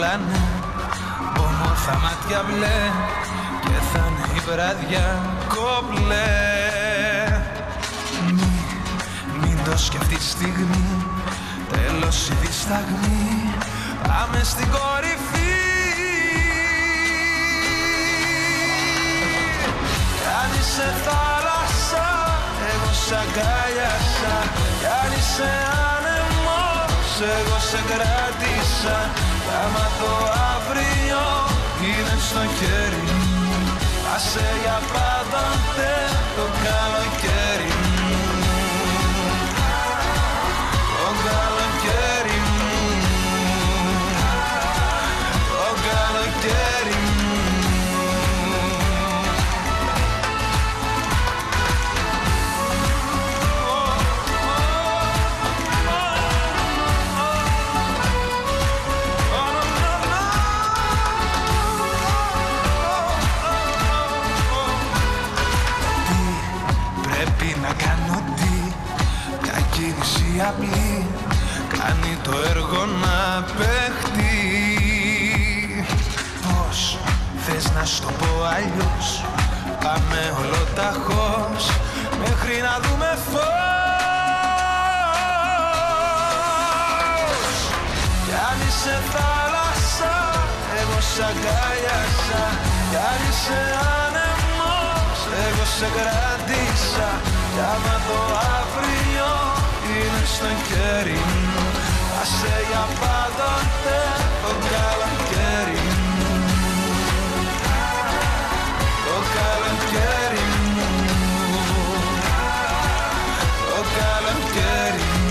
φοράνε όμορφα μάτια μπλε και θα είναι η βράδια κομπλέ. Μην το σκεφτείς στιγμή, τέλος η δισταγμή, πάμε στην κορυφή. Κι αν είσαι θάλασσα, εγώ σ' αγκάλιασα. Κι αν είσαι άνεμος, εγώ σε κράτησα. Κι άμα το αύριο είναι στο χέρι μου, άσε για πάντοτε το καλοκαίρι μου. Το καλοκαίρι μου, το καλοκαίρι μου. Απλή κάνει το έργο να παίχτει. Πώς θες να σου το πω αλλιώς, πάμε ολοταχώς μέχρι να δούμε φως. Κι αν είσαι θάλασσα, εγώ σ' αγκάλιασα. Κι αν είσαι άνεμος, εγώ σε κράτησα. Κι άμα το αύριο είναι στο χέρι μου, άσε για πάντοτε το καλοκαίρι μου. Το καλοκαίρι μου, το καλοκαίρι μου.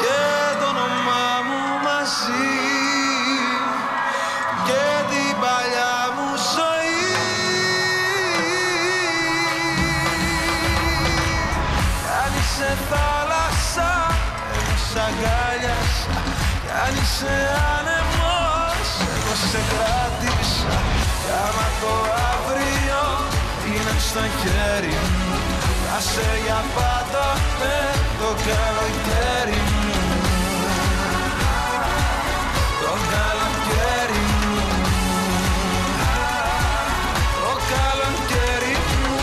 Και το όνομά μου μαζί και την παλιά μου ζωή. Αν είσαι θάλασσα, εγώ σ' αγκάλιασα. Κι αν είσαι άνεμος, εγώ σε κράτησα. Κι άμα το αύριο είναι στο χέρι μου, άσε για πάντοτε το καλοκαίρι μου. Το καλοκαίρι μου, το καλοκαίρι μου.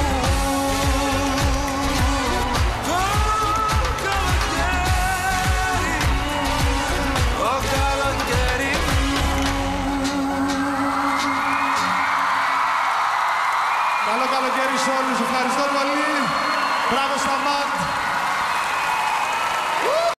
Το καλοκαίρι μου, το καλοκαίρι μου. Καλό καλοκαίρι σε όλους, ευχαριστώ πολύ. Μπράβο στα ΜΑΤ.